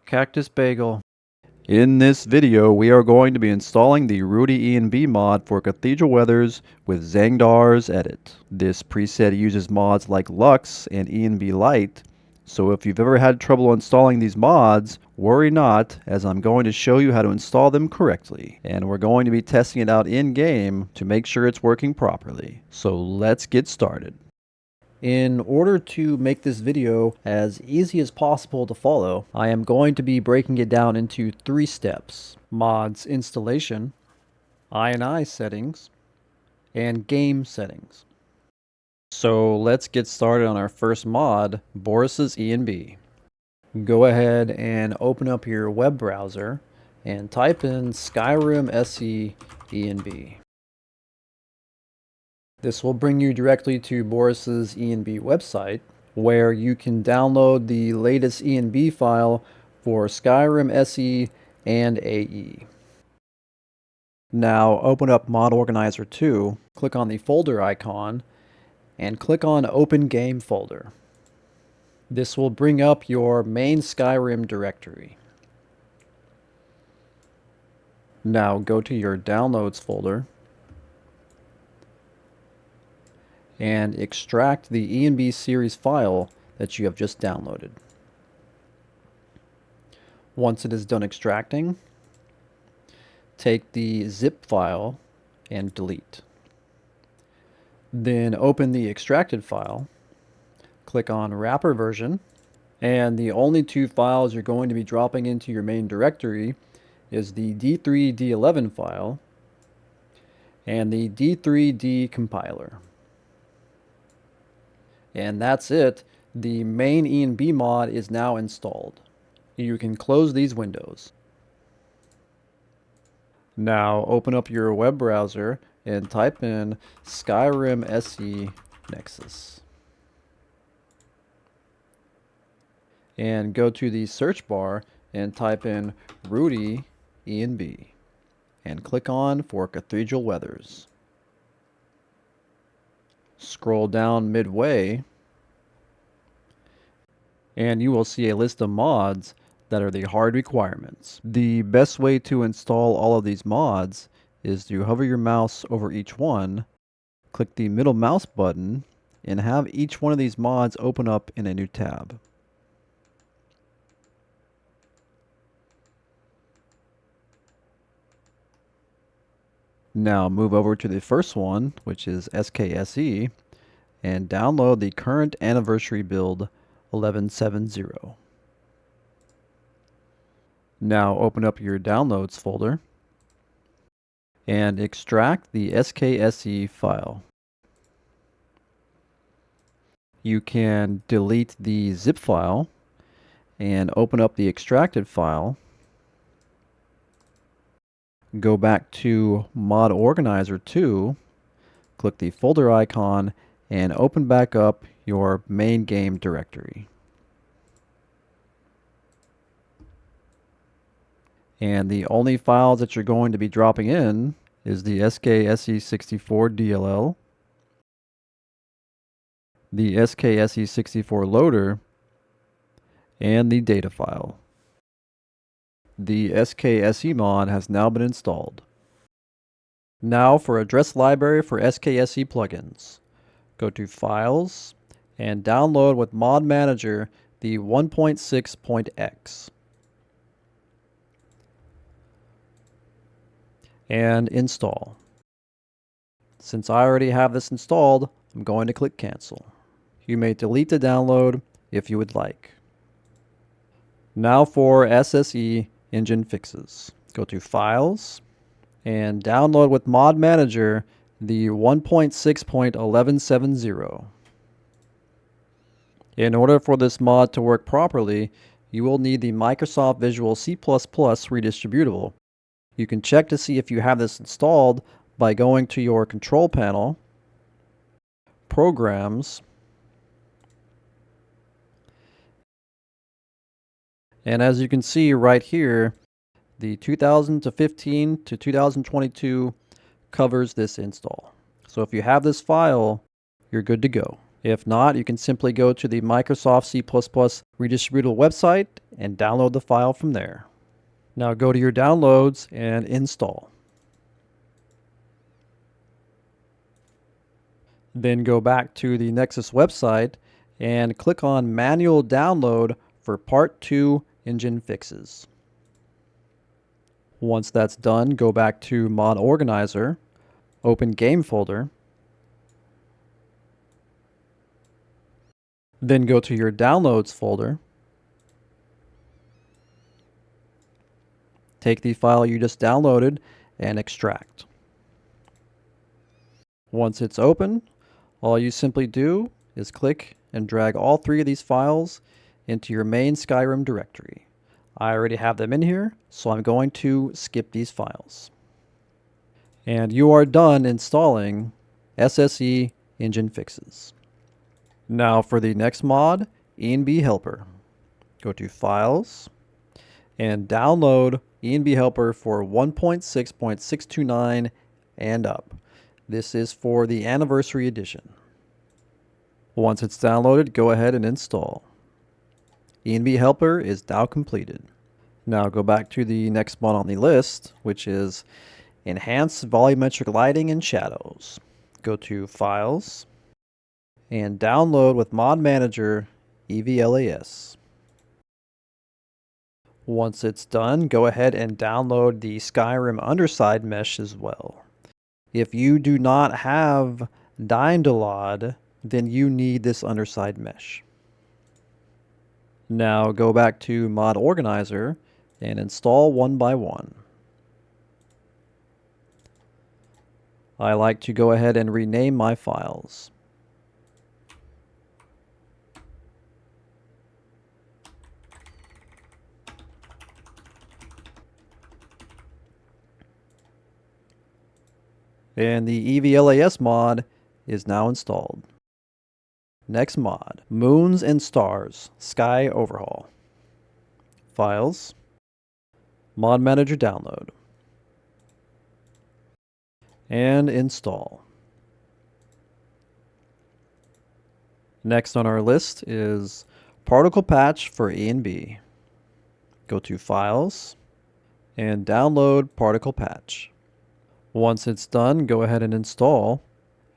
Cactus Bagel. In this video, we are going to be installing the Rudy ENB mod for Cathedral Weathers with Zangdar's edit. This preset uses mods like LUX and ENB Light, so if you've ever had trouble installing these mods, worry not, as I'm going to show you how to install them correctly. And we're going to be testing it out in-game to make sure it's working properly. So let's get started. In order to make this video as easy as possible to follow, I am going to be breaking it down into 3 steps: mods installation, INI settings, and game settings. So let's get started on our first mod, Boris ENB. Go ahead and open up your web browser and type in Skyrim SE ENB. This will bring you directly to Boris's ENB website, where you can download the latest ENB file for Skyrim SE and AE. Now open up Mod Organizer 2, click on the folder icon, and click on Open Game Folder. This will bring up your main Skyrim directory. Now go to your Downloads folder and extract the ENB series file that you have just downloaded. Once it is done extracting, take the zip file and delete. Then open the extracted file, click on wrapper version, and the only 2 files you're going to be dropping into your main directory is the D3D11 file and the D3D compiler. And that's it. The main ENB mod is now installed. You can close these windows. Now open up your web browser and type in Skyrim SE Nexus. And go to the search bar and type in Rudy ENB and click on for Cathedral Weathers. Scroll down midway and you will see a list of mods that are the hard requirements. The best way to install all of these mods is to hover your mouse over each one, click the middle mouse button, and have each one of these mods open up in a new tab. Now move over to the first one, which is SKSE, and download the current anniversary build 1170. Now open up your downloads folder and extract the SKSE file. You can delete the zip file and open up the extracted file. Go back to Mod Organizer 2, click the folder icon, and open back up your main game directory. And the only files that you're going to be dropping in is the SKSE 64 DLL, the SKSE 64 loader, and the data file. The SKSE mod has now been installed. Now for address library for SKSE plugins. Go to Files and download with Mod Manager the 1.6.x. And install. Since I already have this installed, I'm going to click Cancel. You may delete the download if you would like. Now for SSE engine fixes. Go to Files and download with Mod Manager the 1.6.1170. In order for this mod to work properly, you will need the Microsoft Visual C++ redistributable. You can check to see if you have this installed by going to your control panel, Programs, and as you can see right here, the 2015 to 2022 covers this install. So if you have this file, you're good to go. If not, you can simply go to the Microsoft C++ redistributable website and download the file from there. Now go to your downloads and install. Then go back to the Nexus website and click on Manual Download for Part 2 Engine Fixes. Once that's done, go back to Mod Organizer, open Game folder, then go to your Downloads folder, take the file you just downloaded and extract. Once it's open, all you simply do is click and drag all three of these files into your main Skyrim directory. I already have them in here, so I'm going to skip these files. And you are done installing SSE Engine Fixes. Now for the next mod, ENB Helper. Go to Files and download ENB Helper for 1.6.629 and up. This is for the Anniversary Edition. Once it's downloaded, go ahead and install. ENB Helper is now completed. Now go back to the next mod on the list, which is Enhance Volumetric Lighting and Shadows. Go to Files and download with Mod Manager EVLaS. Once it's done, go ahead and download the Skyrim Underside Mesh as well. If you do not have Dynalod, then you need this underside mesh. Now go back to Mod Organizer and install one by one. I like to go ahead and rename my files. And the EVLaS mod is now installed. Next mod, Moons and Stars, Sky Overhaul. Files, Mod Manager download, and install. Next on our list is Particle Patch for ENB. Go to Files and download Particle Patch. Once it's done, go ahead and install.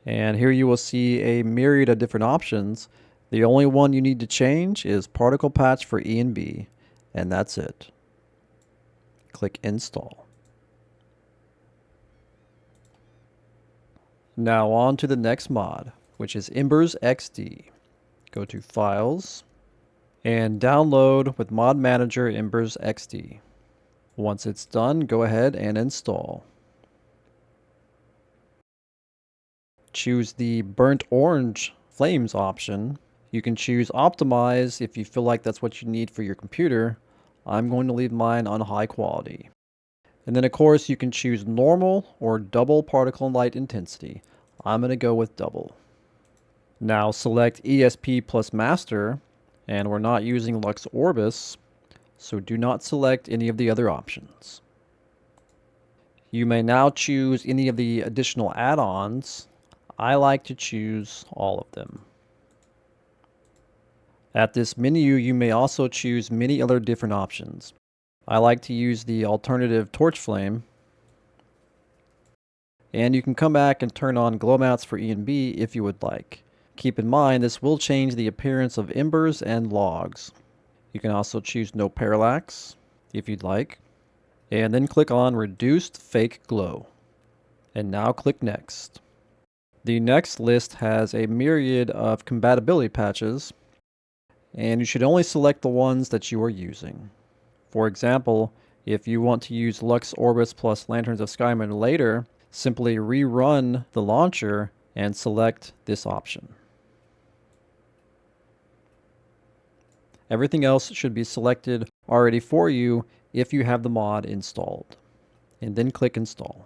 And here you will see a myriad of different options. The only one you need to change is Particle Patch for ENB, and that's it. Click Install. Now on to the next mod, which is Embers XD. Go to Files and download with Mod Manager Embers XD. Once it's done, go ahead and install. Choose the burnt orange flames option. You can choose optimize if you feel like that's what you need for your computer. I'm going to leave mine on high quality. And then of course you can choose normal or double particle and light intensity. I'm going to go with double. Now select ESP plus master, and we're not using Lux Orbis, so do not select any of the other options. You may now choose any of the additional add-ons. I like to choose all of them. At this menu, you may also choose many other different options. I like to use the alternative torch flame. And you can come back and turn on glow mats for ENB if you would like. Keep in mind, this will change the appearance of embers and logs. You can also choose no parallax if you'd like. And then click on Reduced Fake Glow. And now click Next. The next list has a myriad of compatibility patches, and you should only select the ones that you are using. For example, if you want to use Lux Orbis plus Lanterns of Skyrim later, simply rerun the launcher and select this option. Everything else should be selected already for you if you have the mod installed. And then click Install.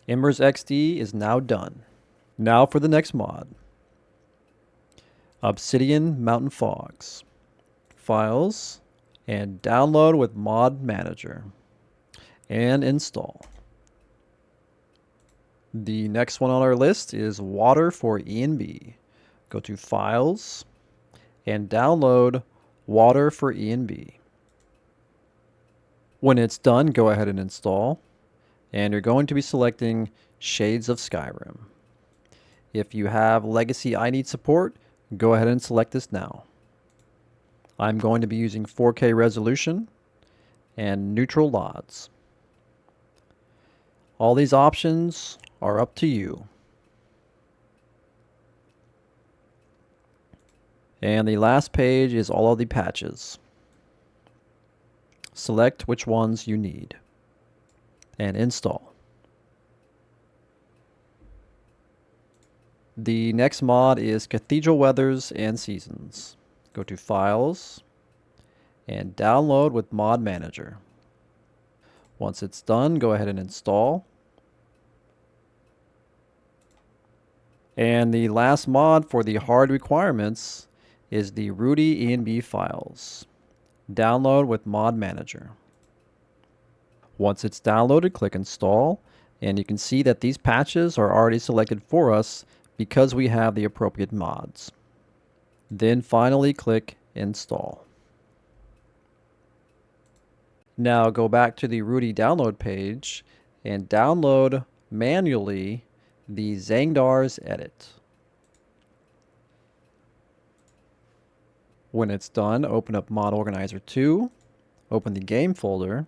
Embers XD is now done. Now for the next mod. Obsidian Mountain Fogs. Files, and download with Mod Manager. And install. The next one on our list is Water for ENB. Go to Files and download Water for ENB. When it's done, go ahead and install. And you're going to be selecting Shades of Skyrim. If you have Legacy I Need support, go ahead and select this now. I'm going to be using 4K resolution and neutral LODs. All these options are up to you. And the last page is all of the patches. Select which ones you need and install. The next mod is Cathedral Weathers and Seasons. Go to Files and download with Mod Manager. Once it's done, go ahead and install. And the last mod for the hard requirements is the Rudy ENB files. Download with Mod Manager. Once it's downloaded, click Install, and you can see that these patches are already selected for us because we have the appropriate mods. Then finally click Install. Now go back to the Rudy download page and download manually the Zangdar's edit. When it's done, open up Mod Organizer 2, open the game folder,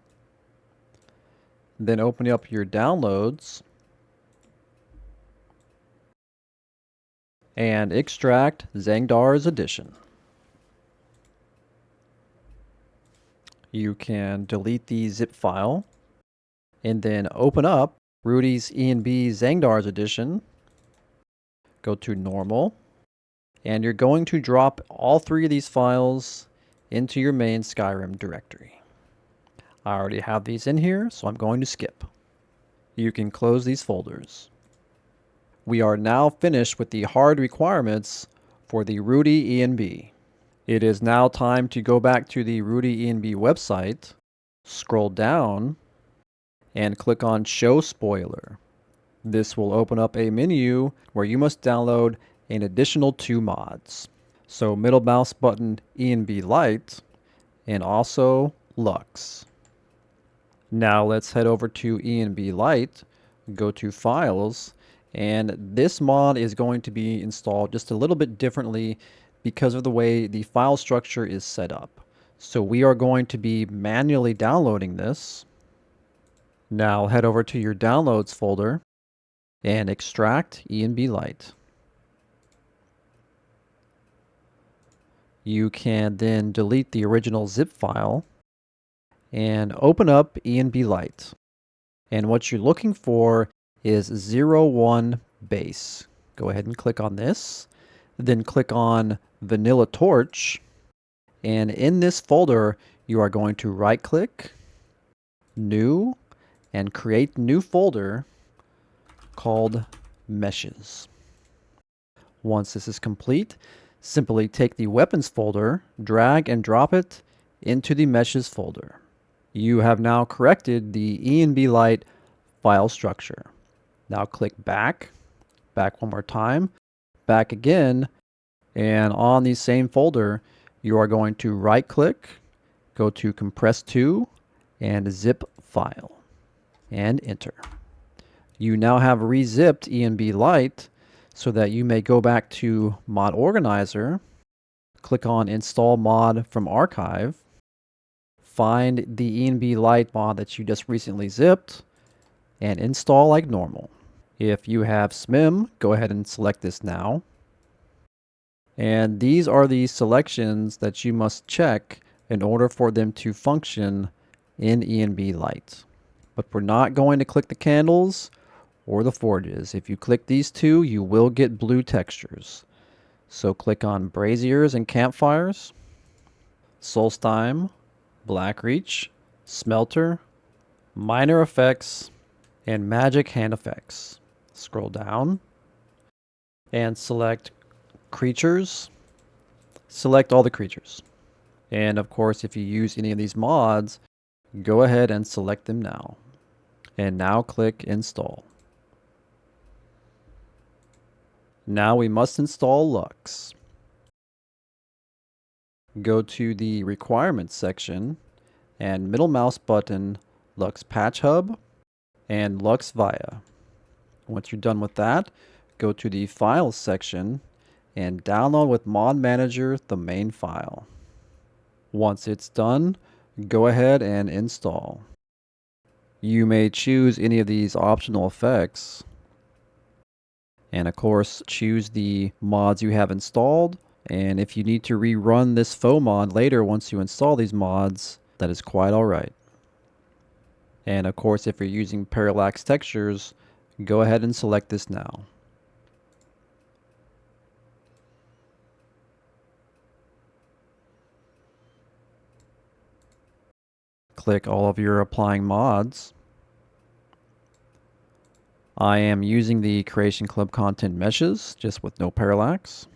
then open up your downloads and extract Zangdar's edition. You can delete the zip file and then open up Rudy's ENB Zangdar's edition. Go to Normal, and you're going to drop all three of these files into your main Skyrim directory. I already have these in here, so I'm going to skip. You can close these folders. We are now finished with the hard requirements for the Rudy ENB. It is now time to go back to the Rudy ENB website, scroll down, and click on Show Spoiler. This will open up a menu where you must download an additional 2 mods. So middle mouse button ENB Light and also LUX. Now let's head over to ENB Light, go to Files, and this mod is going to be installed just a little bit differently because of the way the file structure is set up. So we are going to be manually downloading this. Now head over to your Downloads folder and extract ENB Light. You can then delete the original zip file and open up ENB Light. And what you're looking for is 01 base. Go ahead and click on this. Then click on Vanilla Torch. And in this folder, you are going to right click, New, and create new folder called Meshes. Once this is complete, simply take the Weapons folder, drag and drop it into the Meshes folder. You have now corrected the ENB Light file structure. Now click back one more time, back again, and on the same folder, you are going to right click, go to Compress to, and Zip File, and enter. You now have rezipped ENB Light so that you may go back to Mod Organizer, click on Install Mod from Archive, find the ENB Light mod that you just recently zipped, and install like normal. If you have SMIM, go ahead and select this now. And these are the selections that you must check in order for them to function in ENB Light. But we're not going to click the candles or the forges. If you click these two, you will get blue textures. So click on Braziers and Campfires, Solstheim, Blackreach, Smelter, Minor Effects, and Magic Hand Effects. Scroll down and select Creatures. Select all the creatures. And of course, if you use any of these mods, go ahead and select them now. And now click Install. Now we must install LUX. Go to the Requirements section and middle mouse button LUX Patch HUB and LUX VIA. Once you're done with that, go to the Files section and download with Mod Manager the main file. Once it's done, go ahead and install. You may choose any of these optional effects, and of course choose the mods you have installed, and if you need to rerun this FOMOD later once you install these mods, that is quite alright. And of course if you're using parallax textures, go ahead and select this now. Click all of your applying mods. I am using the Creation Club content meshes, just with no parallax.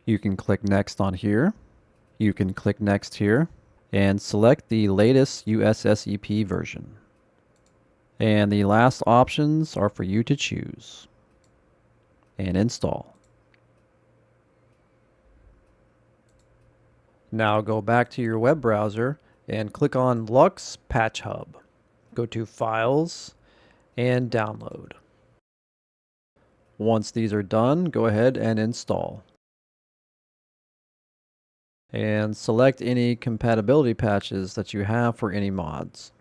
You can click next on here. You can click next here and select the latest USSEP version. And the last options are for you to choose. And install. Now go back to your web browser and click on LUX Patch HUB. Go to Files and Download. Once these are done, go ahead and install. And select any compatibility patches that you have for any mods.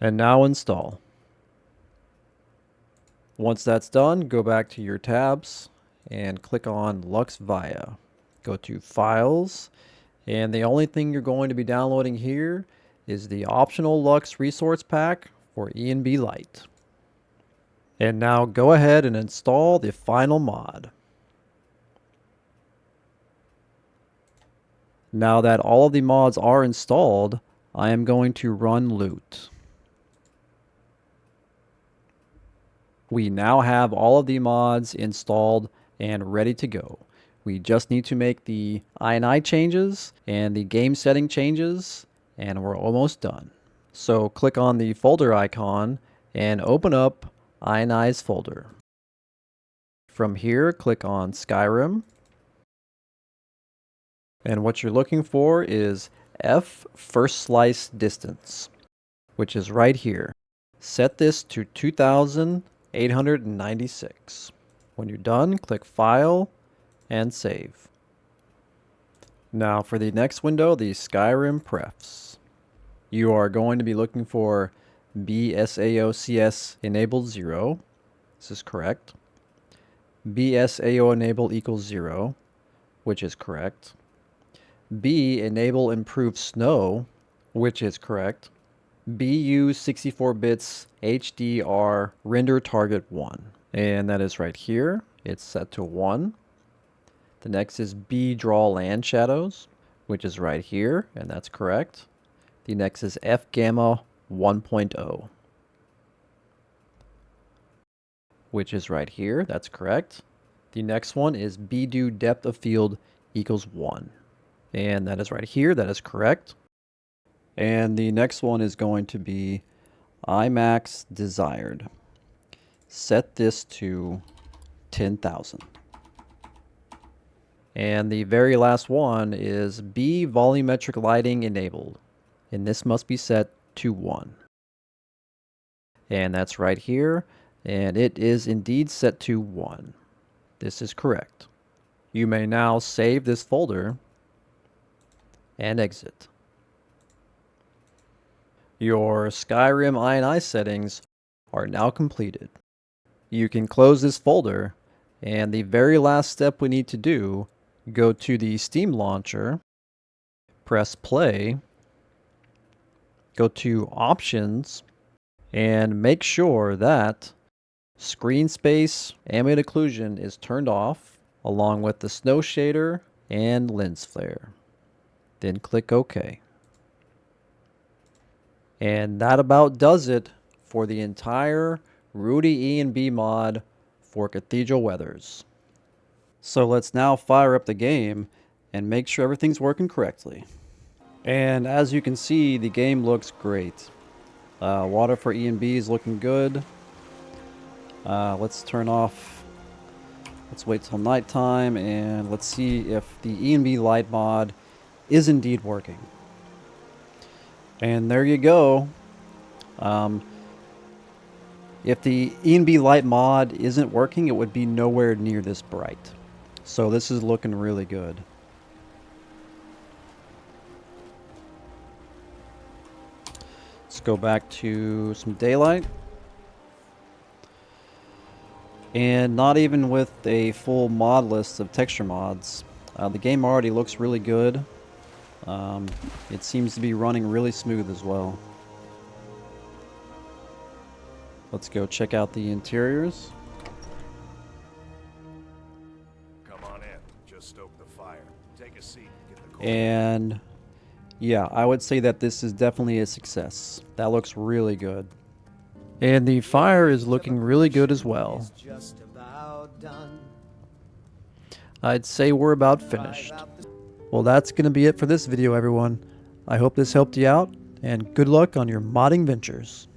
And now install. Once that's done, go back to your tabs and click on LUX VIA. Go to Files, and the only thing you're going to be downloading here is the optional LUX resource pack for ENB Light. And now go ahead and install the final mod. Now that all of the mods are installed, I am going to run loot. We now have all of the mods installed and ready to go. We just need to make the INI changes and the game setting changes, and we're almost done. So click on the folder icon and open up INI's folder. From here, click on Skyrim. And what you're looking for is F first slice distance, which is right here. Set this to 2896. When you're done, click File and Save. Now for the next window, the Skyrim Prefs. You are going to be looking for BSAO-CS enable 0. This is correct. BSAO enable equals 0, which is correct. B enable improve snow, which is correct. BU 64 bits HDR render target 1, and that is right here. It's set to 1. The next is B draw land shadows, which is right here, and that's correct. The next is F gamma 1.0, which is right here. That's correct. The next one is B do depth of field equals 1, and that is right here. That is correct. And the next one is going to be IMAX desired. Set this to 10,000. And the very last one is B volumetric lighting enabled, and this must be set to 1. And that's right here, and it is indeed set to 1. This is correct. You may now save this folder and exit. Your Skyrim INI settings are now completed. You can close this folder, and the very last step we need to do, go to the Steam launcher, press play, go to options, and make sure that screen space ambient occlusion is turned off, along with the snow shader and lens flare. Then click OK. And that about does it for the entire Rudy ENB mod for Cathedral Weathers. So let's now fire up the game and make sure everything's working correctly. And as you can see, the game looks great. Water for ENB is looking good. Let's turn off. Let's wait till nighttime and let's see if the ENB Light mod is indeed working. And there you go. If the ENB Light mod isn't working, it would be nowhere near this bright. So this is looking really good. Let's go back to some daylight. And not even with a full mod list of texture mods, the game already looks really good. It seems to be running really smooth as well. Let's go check out the interiors. Come on in. Just stoke the fire. Take a seat. Get the cold. And yeah, I would say that this is definitely a success. That looks really good. And the fire is looking really good as well. I'd say we're about finished. Well, that's going to be it for this video, everyone. I hope this helped you out, and good luck on your modding ventures.